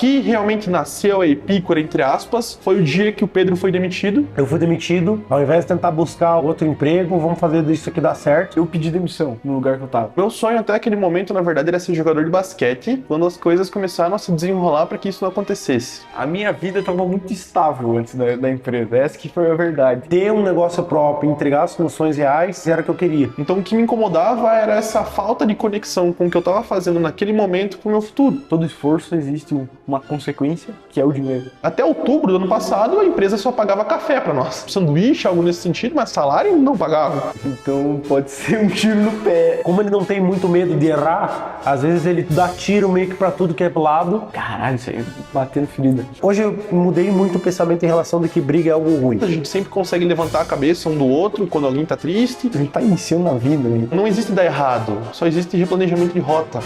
que realmente nasceu a Epicura, entre aspas, foi o dia que o Pedro foi demitido. Eu fui demitido, ao invés de tentar buscar outro emprego, vamos fazer isso aqui dar certo. Eu pedi demissão no lugar que eu tava. Meu sonho até aquele momento, na verdade, era ser jogador de basquete, quando as coisas começaram a se desenrolar para que isso não acontecesse. A minha vida estava muito estável antes da empresa, essa que foi a verdade. Ter um negócio próprio, entregar soluções reais, era o que eu queria. Então o que me incomodava era essa falta de conexão com o que eu estava fazendo naquele momento com o meu futuro. Todo esforço existe uma consequência, que é o dinheiro. Até outubro do ano passado, a empresa só pagava café para nós. Sanduíche, algo nesse sentido, mas salário não pagava. Então pode ser um tiro no pé. Como ele não tem muito medo de errar, às vezes ele dá tiro meio que pra tudo que é pro lado. Caralho, isso aí batendo ferida. Hoje eu mudei muito o pensamento em relação de que briga é algo ruim. A gente sempre consegue levantar a cabeça um do outro quando alguém tá triste. A gente tá iniciando na vida, hein? Não existe dar errado, só existe replanejamento de rota.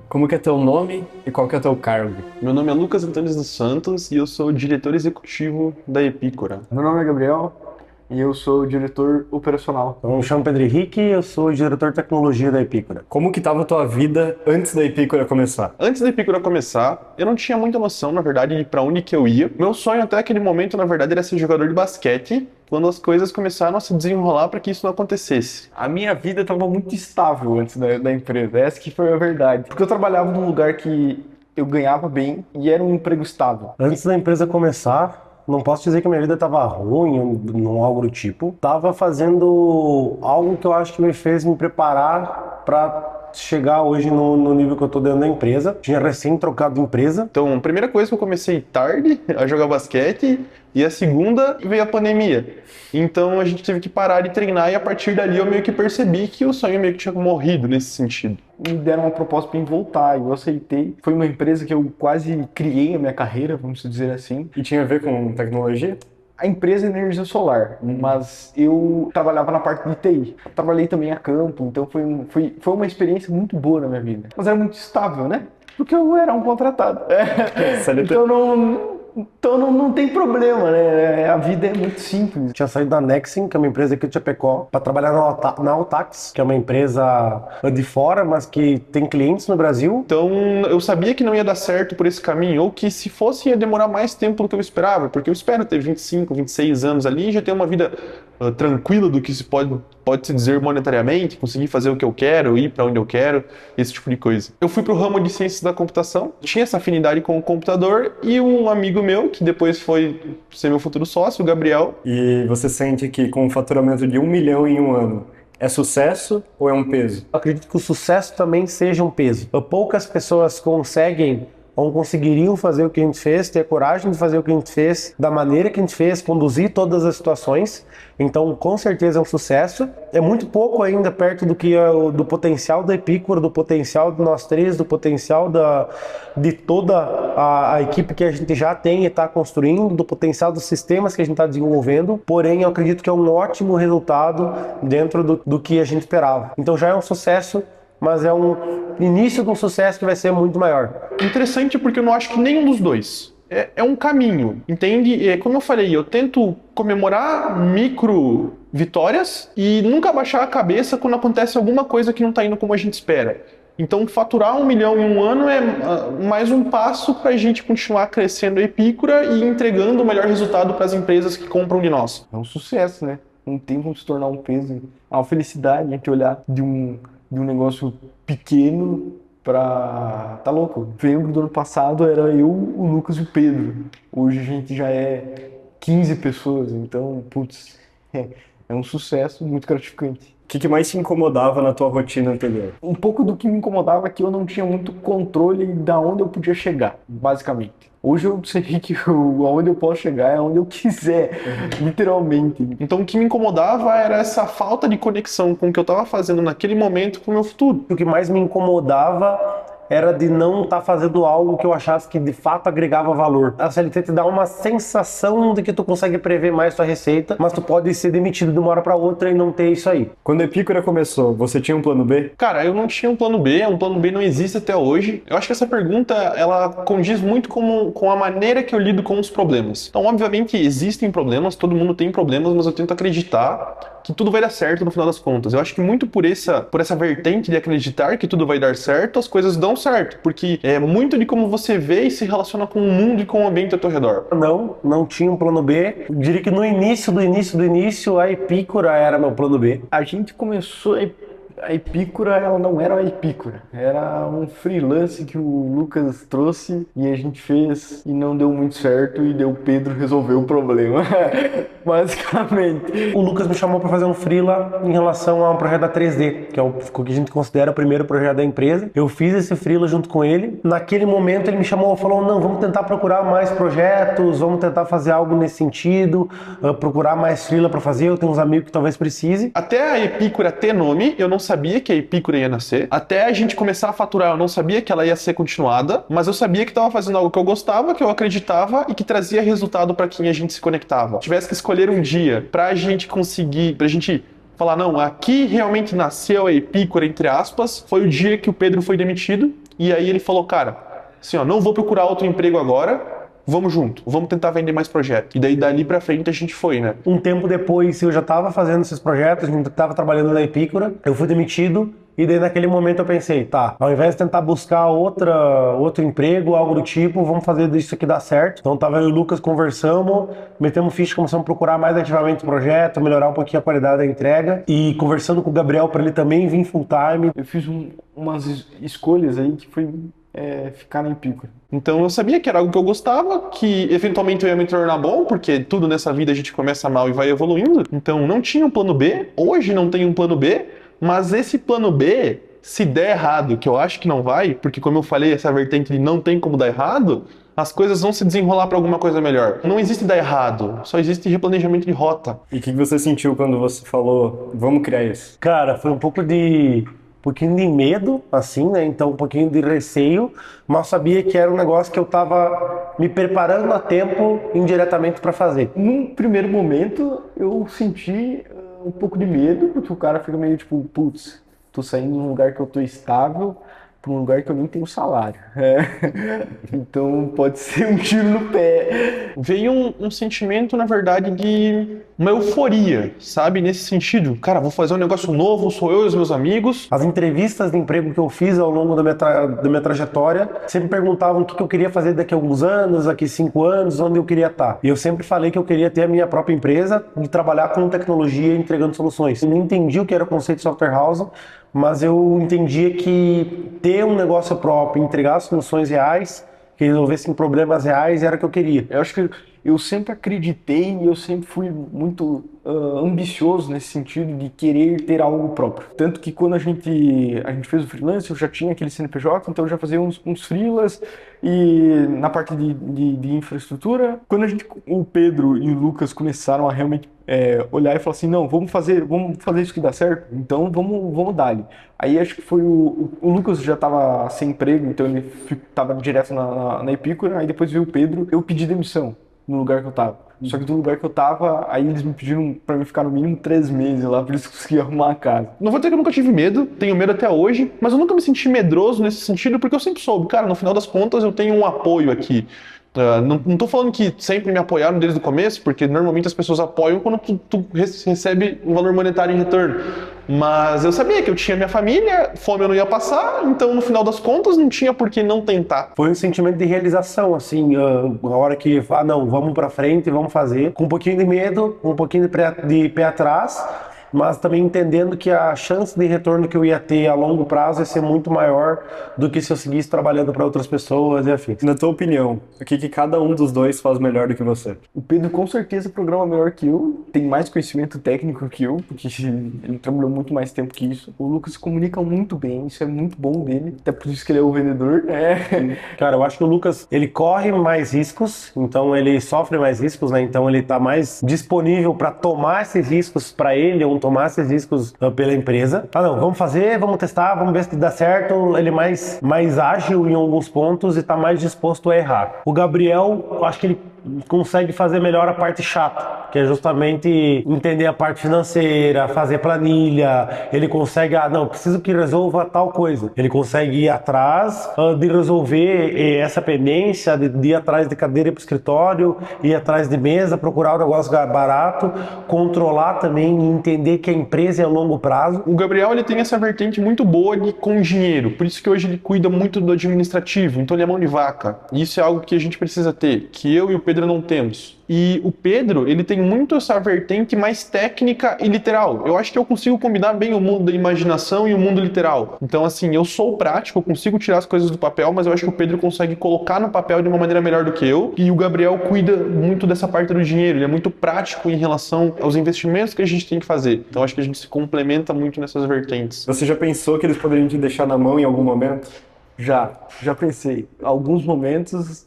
Como que é teu nome e qual que é teu cargo? Meu nome é Lucas Antônio dos Santos e eu sou o diretor executivo da Epicura. Meu nome é Gabriel e eu sou o diretor operacional. Eu me chamo Pedro Henrique e eu sou o diretor de tecnologia da Epicura. Como que tava a tua vida antes da Epicura começar? Antes da Epicura começar, eu não tinha muita noção, na verdade, de pra onde que eu ia. Meu sonho até aquele momento, na verdade, era ser jogador de basquete, quando as coisas começaram a se desenrolar para que isso não acontecesse. A minha vida estava muito estável antes da empresa, essa que foi a verdade. Porque eu trabalhava num lugar que eu ganhava bem e era um emprego estável. Antes da empresa começar, não posso dizer que a minha vida estava ruim ou algo do tipo. Tava fazendo algo que eu acho que me fez me preparar para chegar hoje no nível que eu tô dentro da empresa. Tinha recém trocado de empresa. Então, a primeira coisa que eu comecei tarde a jogar basquete e a segunda veio a pandemia. Então a gente teve que parar de treinar e a partir dali eu meio que percebi que o sonho meio que tinha morrido nesse sentido. Me deram uma proposta para voltar e eu aceitei. Foi uma empresa que eu quase criei a minha carreira, vamos dizer assim. E tinha a ver com tecnologia? A empresa é energia solar, mas eu trabalhava na parte de TI. Trabalhei também a campo, então foi uma experiência muito boa na minha vida. Mas era muito estável, né? Porque eu era um contratado. Então não tem problema, né? A vida é muito simples. Tinha saído da Nexen, que é uma empresa aqui de Chapecó, para trabalhar na Altax, que é uma empresa de fora, mas que tem clientes no Brasil. Então eu sabia que não ia dar certo por esse caminho, ou que se fosse ia demorar mais tempo do que eu esperava, porque eu espero ter 25, 26 anos ali e já ter uma vida tranquila do que se pode se dizer monetariamente, conseguir fazer o que eu quero, ir para onde eu quero, esse tipo de coisa. Eu fui para o ramo de ciências da computação, tinha essa afinidade com o computador e um amigo meu, que depois foi ser meu futuro sócio, o Gabriel. E você sente que com um faturamento de 1 milhão em um ano, é sucesso ou é um peso? Eu acredito que o sucesso também seja um peso. Poucas pessoas conseguem ou conseguiriam fazer o que a gente fez, ter coragem de fazer o que a gente fez, da maneira que a gente fez, conduzir todas as situações. Então, com certeza é um sucesso. É muito pouco ainda perto do potencial da Epicura, do potencial de nós três, do potencial de toda a equipe que a gente já tem e está construindo, do potencial dos sistemas que a gente está desenvolvendo. Porém, eu acredito que é um ótimo resultado dentro do que a gente esperava. Então, já é um sucesso, mas é um início de um sucesso que vai ser muito maior. Interessante porque eu não acho que nenhum dos dois. É um caminho, entende? Como eu falei, eu tento comemorar micro vitórias e nunca baixar a cabeça quando acontece alguma coisa que não está indo como a gente espera. Então, faturar 1 milhão em um ano é mais um passo para a gente continuar crescendo a Epicura e entregando o melhor resultado para as empresas que compram de nós. É um sucesso, né? Não tem como se tornar um peso. É uma felicidade a gente olhar de um negócio pequeno pra... Tá louco? Em novembro do ano passado era eu, o Lucas e o Pedro. Hoje a gente já é 15 pessoas, então, putz, é um sucesso muito gratificante. O que mais te incomodava na tua rotina anterior? Um pouco do que me incomodava é que eu não tinha muito controle da onde eu podia chegar, basicamente. Hoje eu sei que aonde eu posso chegar é onde eu quiser, literalmente. Então o que me incomodava era essa falta de conexão com o que eu estava fazendo naquele momento com o meu futuro. O que mais me incomodava era de não estar fazendo algo que eu achasse que de fato agregava valor. A CLT te dá uma sensação de que tu consegue prever mais tua receita, mas tu pode ser demitido de uma hora para outra e não ter isso aí. Quando a Epicura começou, você tinha um plano B? Cara, eu não tinha um plano B não existe até hoje. Eu acho que essa pergunta, ela condiz muito com a maneira que eu lido com os problemas. Então, obviamente, existem problemas, todo mundo tem problemas, mas eu tento acreditar que tudo vai dar certo no final das contas. Eu acho que muito por essa vertente de acreditar que tudo vai dar certo, as coisas dão certo, porque é muito de como você vê e se relaciona com o mundo e com o ambiente ao teu redor. Não tinha um plano B. Eu diria que no início do início, a Epicura era meu plano B. A gente começou a Epicura, ela não era a Epicura, era um freelance que o Lucas trouxe e a gente fez e não deu muito certo e deu o Pedro resolver o problema, basicamente. O Lucas me chamou para fazer um freela em relação a um projeto da 3D, que é o que a gente considera o primeiro projeto da empresa. Eu fiz esse freela junto com ele. Naquele momento ele me chamou e falou, não, vamos tentar procurar mais projetos, vamos tentar fazer algo nesse sentido, procurar mais freela para fazer, eu tenho uns amigos que talvez precise. Até a Epicura ter nome, eu não sabia que a Epicura ia nascer. Até a gente começar a faturar, eu não sabia que ela ia ser continuada, mas eu sabia que estava fazendo algo que eu gostava, que eu acreditava e que trazia resultado para quem a gente se conectava. Se tivesse que escolher um dia pra gente conseguir, pra gente falar, não, aqui realmente nasceu a Epicura, entre aspas, foi o dia que o Pedro foi demitido, e aí ele falou, cara, assim, ó, não vou procurar outro emprego agora, vamos junto, vamos tentar vender mais projetos. E daí, dali pra frente, a gente foi, né? Um tempo depois, eu já estava fazendo esses projetos, a gente estava trabalhando na Epicura, eu fui demitido, e daí naquele momento eu pensei, tá, ao invés de tentar buscar outro emprego, algo do tipo, vamos fazer isso aqui dar certo. Então tava eu e o Lucas, conversamos, metemos ficha, começamos a procurar mais ativamente o projeto, melhorar um pouquinho a qualidade da entrega, e conversando com o Gabriel para ele também vir full time. Eu fiz umas escolhas aí que foi ficar na Epicura. Então eu sabia que era algo que eu gostava, que eventualmente eu ia me tornar bom, porque tudo nessa vida a gente começa mal e vai evoluindo. Então não tinha um plano B, hoje não tem um plano B, mas esse plano B, se der errado, que eu acho que não vai, porque como eu falei, essa vertente de não tem como dar errado, as coisas vão se desenrolar para alguma coisa melhor. Não existe dar errado, só existe replanejamento de rota. E o que você sentiu quando você falou, vamos criar isso? Cara, foi um pouquinho de medo, assim, né? Então um pouquinho de receio, mas sabia que era um negócio que eu tava me preparando a tempo indiretamente para fazer. Num primeiro momento, eu senti um pouco de medo, porque o cara fica meio tipo, putz, tô saindo de um lugar que eu tô estável para um lugar que eu nem tenho salário. Então pode ser um tiro no pé. Veio um sentimento, na verdade, de uma euforia, sabe? Nesse sentido, cara, vou fazer um negócio novo, sou eu e os meus amigos. As entrevistas de emprego que eu fiz ao longo da minha trajetória sempre perguntavam o que eu queria fazer daqui a alguns anos, daqui a 5 anos, onde eu queria estar. E eu sempre falei que eu queria ter a minha própria empresa e trabalhar com tecnologia entregando soluções. Eu não entendi o que era o conceito de software house, mas eu entendia que ter um negócio próprio, entregar soluções reais, que resolvessem problemas reais, era o que eu queria. Eu acho que eu sempre acreditei e eu sempre fui muito ambicioso nesse sentido de querer ter algo próprio. Tanto que quando a gente fez o freelance, eu já tinha aquele CNPJ, então eu já fazia uns freelas e na parte de infraestrutura. Quando o Pedro e o Lucas começaram a realmente olhar e falar assim, não, vamos fazer isso que dá certo, então vamos dar-lhe. Aí acho que foi o Lucas já estava sem emprego, então ele estava direto na Epicura, aí depois veio o Pedro, eu pedi demissão no lugar que eu tava. Só que do lugar que eu tava, aí eles me pediram pra mim ficar no mínimo 3 meses lá, por isso que eu consegui arrumar a casa. Não vou dizer que eu nunca tive medo, tenho medo até hoje, mas eu nunca me senti medroso nesse sentido, porque eu sempre soube, cara, no final das contas eu tenho um apoio aqui. Não tô falando que sempre me apoiaram desde o começo, porque normalmente as pessoas apoiam quando tu recebe um valor monetário em retorno. Mas eu sabia que eu tinha minha família, fome eu não ia passar, então no final das contas não tinha por que não tentar. Foi um sentimento de realização, assim, a hora que, não, vamos pra frente, vamos fazer, com um pouquinho de medo, um pouquinho de pé atrás, mas também entendendo que a chance de retorno que eu ia ter a longo prazo ia ser muito maior do que se eu seguisse trabalhando para outras pessoas e afins. Na tua opinião, o que cada um dos dois faz melhor do que você? O Pedro com certeza programa melhor que eu, tem mais conhecimento técnico que eu, porque ele trabalhou muito mais tempo que isso. O Lucas se comunica muito bem, isso é muito bom dele, até por isso que ele é o vendedor. Cara, eu acho que o Lucas, ele corre mais riscos, então ele sofre mais riscos, né? Então ele tá mais disponível para tomar esses riscos para ele, ou tomar esses riscos pela empresa. Não, vamos fazer, vamos testar, vamos ver se dá certo. Ele é mais ágil em alguns pontos e tá mais disposto a errar. O Gabriel, eu acho que ele consegue fazer melhor a parte chata, que é justamente entender a parte financeira, fazer planilha. Ele consegue, não, preciso que resolva tal coisa. Ele consegue ir atrás de resolver essa pendência, de ir atrás de cadeira para o escritório, ir atrás de mesa, procurar um negócio barato, controlar também e entender que a empresa é a longo prazo. O Gabriel, ele tem essa vertente muito boa com dinheiro, por isso que hoje ele cuida muito do administrativo, então ele é mão de vaca. E isso é algo que a gente precisa ter, que eu e o Pedro não temos. E o Pedro, ele tem muito essa vertente mais técnica e literal. Eu acho que eu consigo combinar bem o mundo da imaginação e o mundo literal. Então, assim, eu sou prático, eu consigo tirar as coisas do papel, mas eu acho que o Pedro consegue colocar no papel de uma maneira melhor do que eu. E o Gabriel cuida muito dessa parte do dinheiro, ele é muito prático em relação aos investimentos que a gente tem que fazer. Então, acho que a gente se complementa muito nessas vertentes. Você já pensou que eles poderiam te deixar na mão em algum momento? Já pensei. Alguns momentos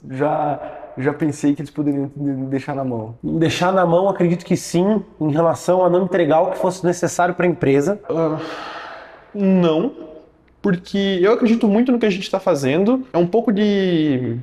já pensei que eles poderiam me deixar na mão. Deixar na mão, acredito que sim, em relação a não entregar o que fosse necessário para a empresa. Não, porque eu acredito muito no que a gente está fazendo. É um pouco de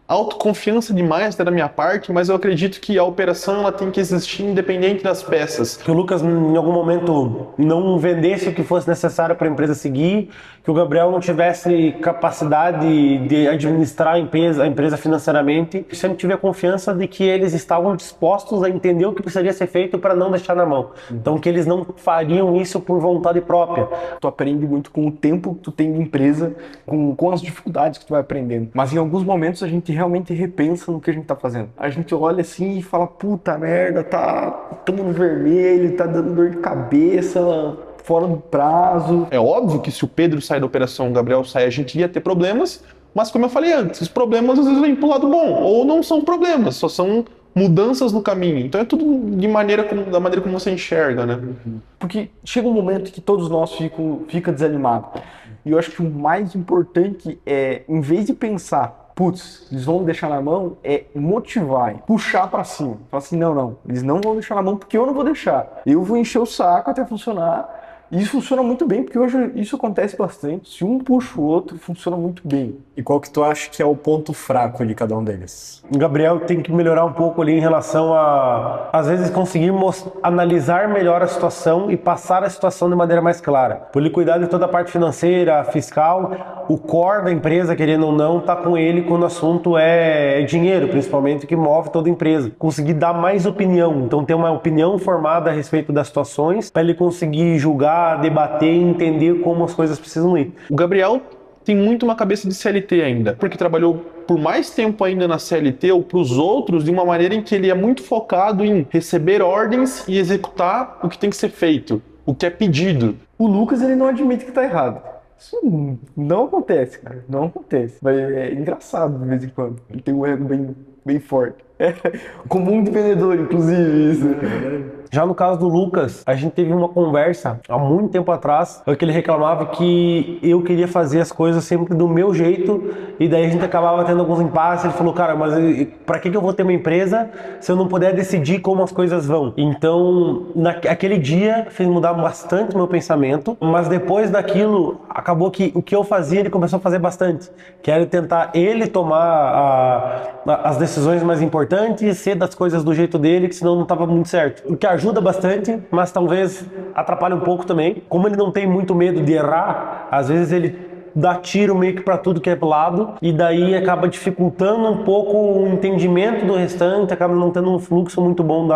autoconfiança demais até da minha parte, mas eu acredito que a operação ela tem que existir independente das peças. Que o Lucas em algum momento não vendesse o que fosse necessário para a empresa seguir, que o Gabriel não tivesse capacidade de administrar a empresa financeiramente. Eu sempre tive a confiança de que eles estavam dispostos a entender o que precisaria ser feito para não deixar na mão. Então que eles não fariam isso por vontade própria. Tu aprende muito com o tempo que tu tem de empresa, com as dificuldades que tu vai aprendendo. Mas em alguns momentos a gente realmente repensa no que a gente tá fazendo. A gente olha assim e fala, puta merda, tamo no vermelho, tá dando dor de cabeça, fora do prazo. É óbvio que se o Pedro sair da operação, o Gabriel sair, a gente ia ter problemas, mas como eu falei antes, os problemas às vezes vêm pro lado bom, ou não são problemas, só são mudanças no caminho. Então é tudo da maneira como você enxerga, né? Porque chega um momento que todos nós fica desanimado. E eu acho que o mais importante é, em vez de pensar, putz, eles vão me deixar na mão, é motivar, puxar pra cima. Falar assim, não, eles não vão deixar na mão porque eu não vou deixar. Eu vou encher o saco até funcionar. E isso funciona muito bem, porque hoje isso acontece bastante. Se um puxa o outro, funciona muito bem. E qual que tu acha que é o ponto fraco de cada um deles? O Gabriel tem que melhorar um pouco ali em relação a, às vezes, conseguir analisar melhor a situação e passar a situação de maneira mais clara. Por ele cuidar de toda a parte financeira, fiscal, o core da empresa, querendo ou não, tá com ele quando o assunto é dinheiro, principalmente, que move toda a empresa. Conseguir dar mais opinião, então ter uma opinião formada a respeito das situações, para ele conseguir julgar, debater e entender como as coisas precisam ir. O Gabriel tem muito uma cabeça de CLT ainda, porque trabalhou por mais tempo ainda na CLT ou para os outros de uma maneira em que ele é muito focado em receber ordens e executar o que tem que ser feito, o que é pedido. O Lucas, ele não admite que tá errado. Isso não acontece, cara. Não acontece. Mas é engraçado de vez em quando. Ele tem um ego bem forte. É comum de vendedor, inclusive, isso. Já no caso do Lucas, a gente teve uma conversa há muito tempo atrás, que ele reclamava que eu queria fazer as coisas sempre do meu jeito, e daí a gente acabava tendo alguns impasses. Ele falou, cara, mas pra que eu vou ter uma empresa se eu não puder decidir como as coisas vão? Então, naquele dia fez mudar bastante meu pensamento, mas depois daquilo, acabou que o que eu fazia, ele começou a fazer bastante, que era tentar ele tomar as decisões mais importantes, ser das coisas do jeito dele, que senão não estava muito certo. O que ajuda bastante, mas talvez atrapalhe um pouco também. Como ele não tem muito medo de errar, às vezes ele dá tiro meio que para tudo que é lado, e daí acaba dificultando um pouco o entendimento do restante, acaba não tendo um fluxo muito bom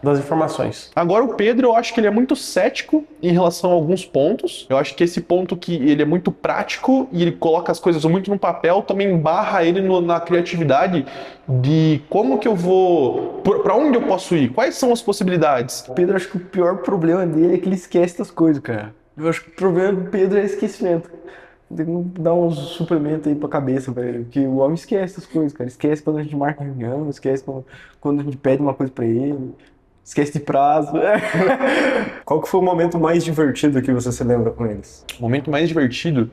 das informações. Agora o Pedro, eu acho que ele é muito cético em relação a alguns pontos. Eu acho que esse ponto que ele é muito prático e ele coloca as coisas muito no papel também barra ele na criatividade de como que eu vou, para onde eu posso ir, quais são as possibilidades. O Pedro, acho que o pior problema dele é que ele esquece das coisas, cara. Eu acho que o problema do Pedro é esquecimento. Tem que dar uns suplementos aí pra cabeça, velho. Porque o homem esquece as coisas, cara. Esquece quando a gente marca reunião, esquece quando a gente pede uma coisa pra ele. Esquece de prazo. Qual que foi o momento mais divertido que você se lembra com eles? O momento mais divertido?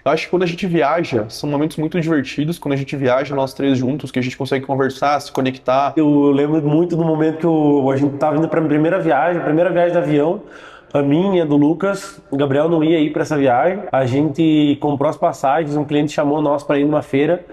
Eu acho que quando a gente viaja, são momentos muito divertidos. Quando a gente viaja, nós três juntos, que a gente consegue conversar, se conectar. Eu lembro muito do momento que a gente tava indo pra primeira viagem de avião. A minha, do Lucas, o Gabriel não ia ir para essa viagem. A gente comprou as passagens, um cliente chamou nós para ir numa feira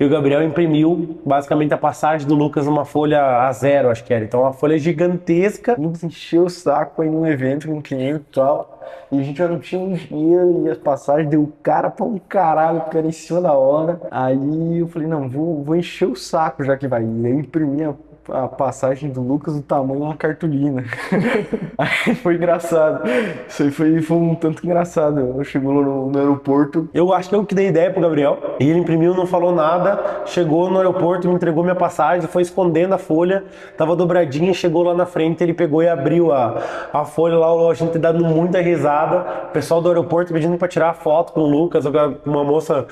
e o Gabriel imprimiu basicamente a passagem do Lucas numa folha A0, acho que era. Então, uma folha gigantesca. O Lucas encheu o saco pra ir num evento com um cliente e tal. E a gente já não tinha um dinheiro e as passagens deu cara pra um caralho, porque era em cima da hora. Aí eu falei, não, vou encher o saco já que vai ir. Aí eu imprimi a passagem do Lucas do tamanho de uma cartolina. Aí foi engraçado. Isso aí foi um tanto engraçado. Eu chegou no aeroporto. Eu acho que eu que dei ideia pro Gabriel. E ele imprimiu, não falou nada. Chegou no aeroporto, me entregou minha passagem, foi escondendo a folha. Tava dobradinha, chegou lá na frente, ele pegou e abriu a folha lá. A gente dando muita risada. O pessoal do aeroporto pedindo pra tirar foto com o Lucas. Uma moça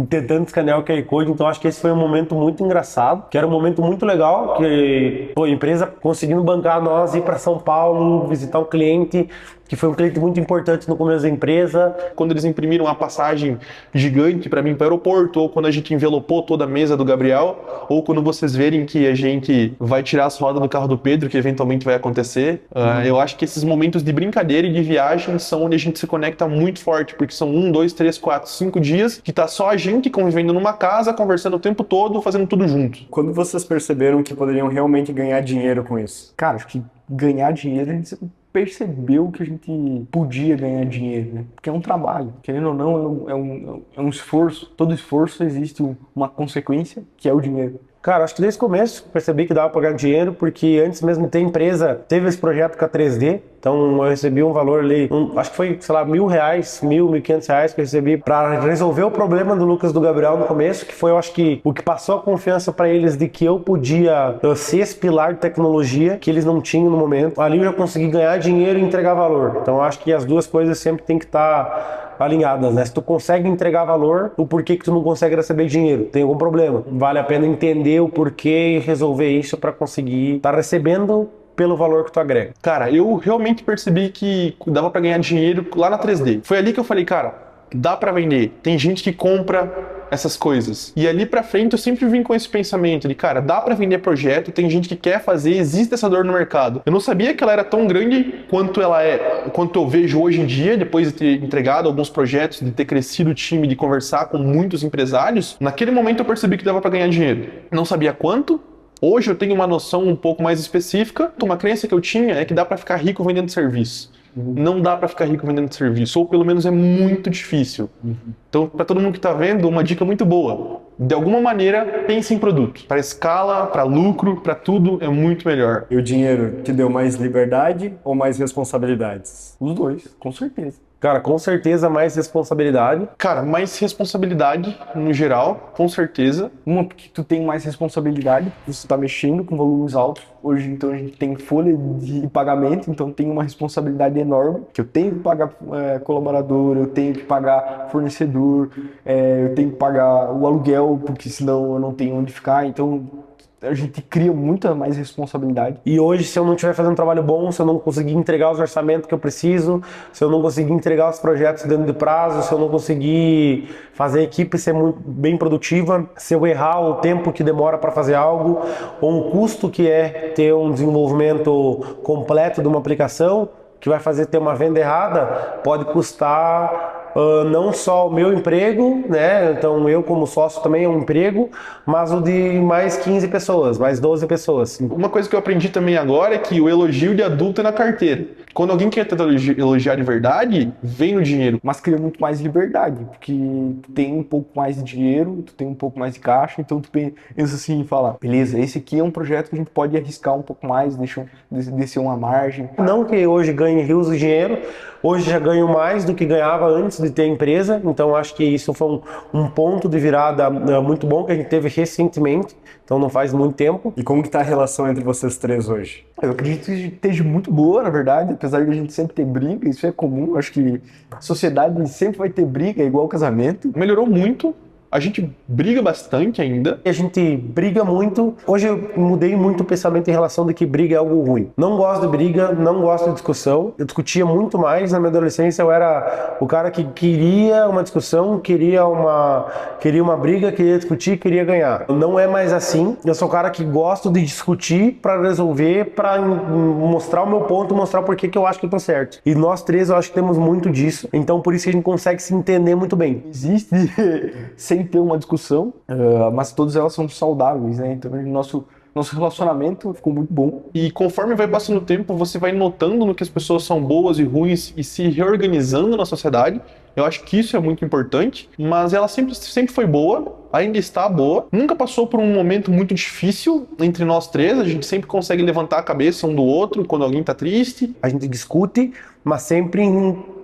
tentando escanear o QR Code. Então acho que esse foi um momento muito engraçado. Que era um momento muito legal. Que pô, a empresa conseguindo bancar nós ir para São Paulo, visitar um cliente que foi um cliente muito importante no começo da empresa. Quando eles imprimiram a passagem gigante para mim para o aeroporto, ou quando a gente envelopou toda a mesa do Gabriel, ou quando vocês verem que a gente vai tirar as rodas do carro do Pedro, que eventualmente vai acontecer, eu acho que esses momentos de brincadeira e de viagem são onde a gente se conecta muito forte, porque são 1, 2, 3, 4, 5 dias que tá só a gente convivendo numa casa, conversando o tempo todo, fazendo tudo junto. Quando vocês perceberam que poderiam realmente ganhar dinheiro com isso? Cara, acho que ganhar dinheiro, a gente percebeu que a gente podia ganhar dinheiro, né? Porque é um trabalho. Querendo ou não, é um esforço. Todo esforço existe uma consequência, que é o dinheiro. Cara, acho que desde o começo percebi que dava para ganhar dinheiro, porque antes mesmo de ter empresa, teve esse projeto com a 3D, então eu recebi um valor ali, acho que foi, sei lá, R$1.000, R$1.500 que eu recebi para resolver o problema do Lucas e do Gabriel no começo, que foi, eu acho que, o que passou a confiança para eles de que eu podia ser esse pilar de tecnologia que eles não tinham no momento. Ali eu já consegui ganhar dinheiro e entregar valor, então eu acho que as duas coisas sempre tem que estar alinhadas, né? Se tu consegue entregar valor, o porquê que tu não consegue receber dinheiro? Tem algum problema? Vale a pena entender o porquê e resolver isso para conseguir estar recebendo pelo valor que tu agrega. Cara, eu realmente percebi que dava para ganhar dinheiro lá na 3D. Foi ali que eu falei, cara, dá para vender. Tem gente que compra essas coisas. E ali pra frente eu sempre vim com esse pensamento de, cara, dá pra vender projeto, tem gente que quer fazer, existe essa dor no mercado. Eu não sabia que ela era tão grande quanto ela é, quanto eu vejo hoje em dia, depois de ter entregado alguns projetos, de ter crescido o time, de conversar com muitos empresários. Naquele momento eu percebi que dava pra ganhar dinheiro. Não sabia quanto. Hoje eu tenho uma noção um pouco mais específica. Uma crença que eu tinha é que dá pra ficar rico vendendo serviço. Não dá para ficar rico vendendo serviço, ou pelo menos é muito difícil. Então, para todo mundo que está vendo, uma dica muito boa. De alguma maneira, pense em produto. Para escala, para lucro, para tudo, é muito melhor. E o dinheiro te deu mais liberdade ou mais responsabilidades? Os dois, com certeza. Cara, com certeza mais responsabilidade. Cara, mais responsabilidade no geral, com certeza. Uma, porque tu tem mais responsabilidade, você tá mexendo com volumes altos. Hoje, então, a gente tem folha de pagamento, então tem uma responsabilidade enorme, que eu tenho que pagar colaborador, eu tenho que pagar fornecedor, eu tenho que pagar o aluguel, porque senão eu não tenho onde ficar, então a gente cria muita mais responsabilidade. E hoje, se eu não estiver fazendo um trabalho bom, se eu não conseguir entregar os orçamentos que eu preciso, se eu não conseguir entregar os projetos dentro de prazo, se eu não conseguir fazer a equipe ser muito bem produtiva, se eu errar o tempo que demora para fazer algo, ou um custo que é ter um desenvolvimento completo de uma aplicação, que vai fazer ter uma venda errada, pode custar não só o meu emprego, né? Então eu como sócio também é um emprego, mas o de mais 15 pessoas, mais 12 pessoas. Uma coisa que eu aprendi também agora é que o elogio de adulto é na carteira. Quando alguém quer te elogiar de verdade, vem no dinheiro. Mas cria muito mais liberdade, porque tu tem um pouco mais de dinheiro, tu tem um pouco mais de caixa, então tu pensa assim e fala, beleza, esse aqui é um projeto que a gente pode arriscar um pouco mais, descer uma margem. Não que hoje ganhe rios de dinheiro, hoje já ganho mais do que ganhava antes de ter a empresa, então acho que isso foi um ponto de virada muito bom que a gente teve recentemente, então não faz muito tempo. E como que tá a relação entre vocês três hoje? Eu acredito que esteja muito boa, na verdade, apesar de a gente sempre ter briga, isso é comum, acho que a sociedade sempre vai ter briga, é igual casamento. Melhorou muito. A gente briga bastante ainda. A gente briga muito. Hoje eu mudei muito o pensamento em relação de que briga é algo ruim. Não gosto de briga, não gosto de discussão. Eu discutia muito mais na minha adolescência. Eu era o cara que queria uma discussão, queria uma briga, queria discutir, queria ganhar. Não é mais assim. Eu sou o cara que gosto de discutir para resolver, para mostrar o meu ponto, mostrar por que eu acho que eu tô certo. E nós três eu acho que temos muito disso. Então por isso que a gente consegue se entender muito bem. Existe sem ter uma discussão, mas todas elas são saudáveis, né? Então nosso relacionamento ficou muito bom. E conforme vai passando o tempo, você vai notando no que as pessoas são boas e ruins e se reorganizando na sociedade. Eu acho que isso é muito importante, mas ela sempre foi boa, ainda está boa. Nunca passou por um momento muito difícil entre nós três. A gente sempre consegue levantar a cabeça um do outro quando alguém tá triste. A gente discute, mas sempre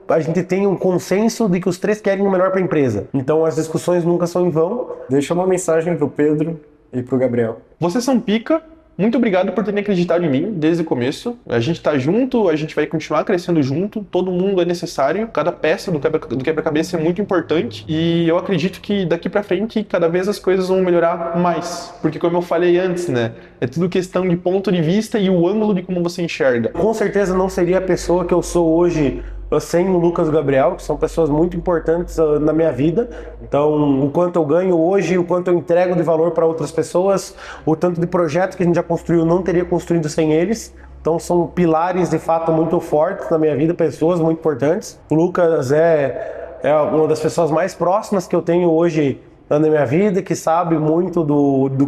a gente tem um consenso de que os três querem o melhor para a empresa. Então as discussões nunca são em vão. Deixa uma mensagem pro Pedro e pro Gabriel. Vocês são pica. Muito obrigado por terem acreditado em mim desde o começo. A gente tá junto, a gente vai continuar crescendo junto. Todo mundo é necessário. Cada peça do quebra-cabeça é muito importante. E eu acredito que daqui pra frente, cada vez as coisas vão melhorar mais. Porque como eu falei antes, né? É tudo questão de ponto de vista e o ângulo de como você enxerga. Com certeza não seria a pessoa que eu sou hoje sem o Lucas e o Gabriel, que são pessoas muito importantes na minha vida. Então, o quanto eu ganho hoje, o quanto eu entrego de valor para outras pessoas, o tanto de projeto que a gente já construiu, não teria construído sem eles. Então, são pilares, de fato, muito fortes na minha vida, pessoas muito importantes. O Lucas é uma das pessoas mais próximas que eu tenho hoje na minha vida, que sabe muito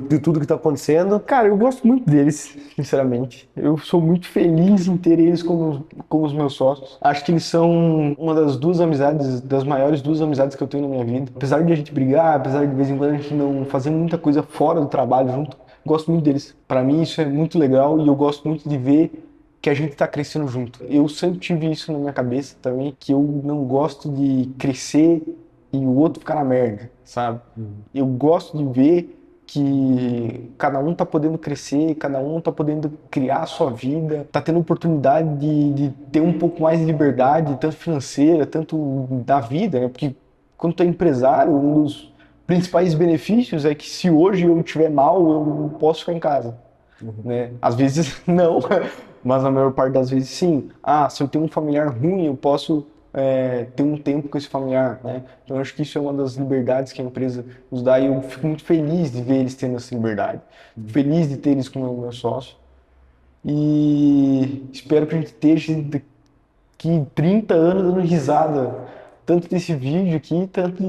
de tudo que está acontecendo. Cara, eu gosto muito deles, sinceramente. Eu sou muito feliz em ter eles como os meus sócios. Acho que eles são uma das maiores duas amizades que eu tenho na minha vida. Apesar de a gente brigar, apesar de vez em quando a gente não fazer muita coisa fora do trabalho junto, gosto muito deles. Para mim isso é muito legal e eu gosto muito de ver que a gente tá crescendo junto. Eu sempre tive isso na minha cabeça também, que eu não gosto de crescer e o outro ficar na merda, sabe? Eu gosto de ver que cada um tá podendo crescer, cada um tá podendo criar a sua vida, tá tendo oportunidade de ter um pouco mais de liberdade, tanto financeira, tanto da vida, né? Porque quando tu é empresário, um dos principais benefícios é que se hoje eu estiver mal, eu posso ficar em casa, né? Às vezes não, mas na maior parte das vezes sim. Se eu tenho um familiar ruim, eu posso ter um tempo com esse familiar, né? Então eu acho que isso é uma das liberdades que a empresa nos dá e eu fico muito feliz de ver eles tendo essa liberdade. Feliz de ter eles como meu sócio. E espero que a gente esteja daqui 30 anos dando risada, tanto desse vídeo aqui, tanto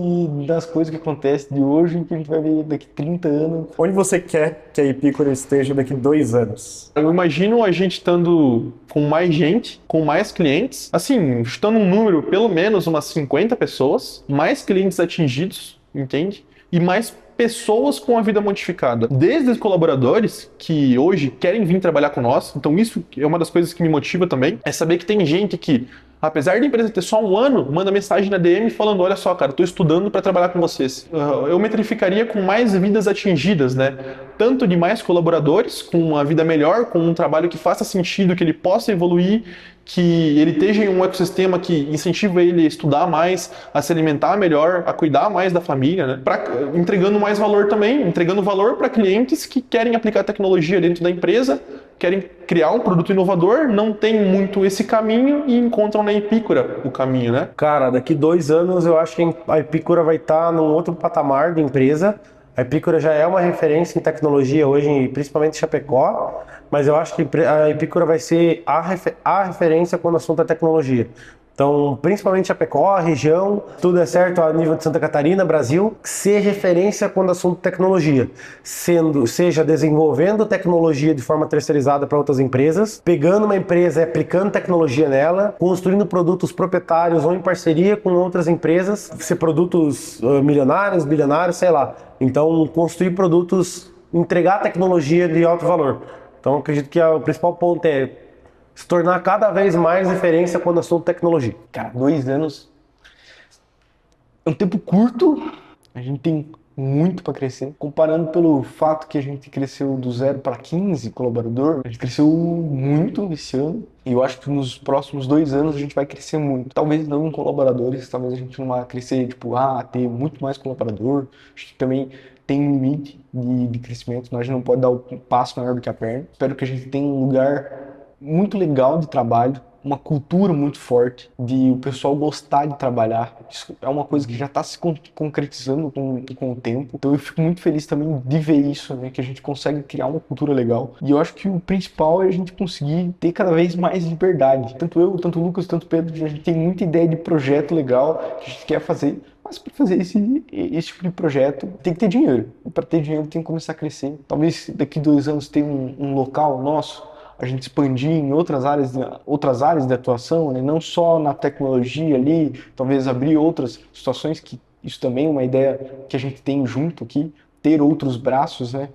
das coisas que acontecem de hoje, que a gente vai ver daqui 30 anos. Onde você quer que a Epicura esteja daqui 2 anos? Eu imagino a gente estando com mais gente, com mais clientes, assim, chutando um número, pelo menos umas 50 pessoas, mais clientes atingidos, entende? E mais pessoas com a vida modificada. Desde os colaboradores que hoje querem vir trabalhar com nós, então isso é uma das coisas que me motiva também, é saber que tem gente que, apesar da empresa ter só 1 ano, manda mensagem na DM falando, olha só, cara, tô estudando para trabalhar com vocês. Eu metrificaria com mais vidas atingidas, né? Tanto de mais colaboradores, com uma vida melhor, com um trabalho que faça sentido, que ele possa evoluir, que ele esteja em um ecossistema que incentiva ele a estudar mais, a se alimentar melhor, a cuidar mais da família, né? Entregando mais valor também, entregando valor para clientes que querem aplicar tecnologia dentro da empresa, querem criar um produto inovador, não tem muito esse caminho e encontram na Epicura o caminho, né? Cara, daqui 2 anos eu acho que a Epicura vai estar num outro patamar de empresa. A Epicura já é uma referência em tecnologia hoje, principalmente em Chapecó, mas eu acho que a Epicura vai ser a referência quando o assunto é tecnologia. Então, principalmente Chapecó, a região, tudo é certo a nível de Santa Catarina, Brasil, ser referência quando o assunto é tecnologia, seja desenvolvendo tecnologia de forma terceirizada para outras empresas, pegando uma empresa e aplicando tecnologia nela, construindo produtos proprietários ou em parceria com outras empresas, ser produtos milionários, bilionários, sei lá. Então, construir produtos, entregar tecnologia de alto valor. Então, acredito que o principal ponto é se tornar cada vez mais referência quando assunto tecnologia. Cara, 2 anos é um tempo curto, a gente tem muito para crescer. Comparando pelo fato que a gente cresceu do 0 para 15 colaborador, a gente cresceu muito esse ano. E eu acho que nos próximos 2 anos a gente vai crescer muito. Talvez não em colaboradores, talvez a gente não vá crescer, tipo, ter muito mais colaborador. Acho que também tem um limite de crescimento, nós não pode dar um passo maior do que a perna. Espero que a gente tenha um lugar muito legal de trabalho, uma cultura muito forte, de o pessoal gostar de trabalhar. Isso é uma coisa que já está se concretizando com o tempo. Então eu fico muito feliz também de ver isso, né? Que a gente consegue criar uma cultura legal. E eu acho que o principal é a gente conseguir ter cada vez mais liberdade. Tanto eu, tanto o Lucas, tanto o Pedro, a gente tem muita ideia de projeto legal que a gente quer fazer. Mas para fazer esse tipo de projeto, tem que ter dinheiro. E para ter dinheiro, tem que começar a crescer. Talvez daqui 2 anos tenha um local nosso, a gente expandir em outras áreas de atuação, né? Não só na tecnologia ali, talvez abrir outras situações, que isso também é uma ideia que a gente tem junto aqui, ter outros braços, né?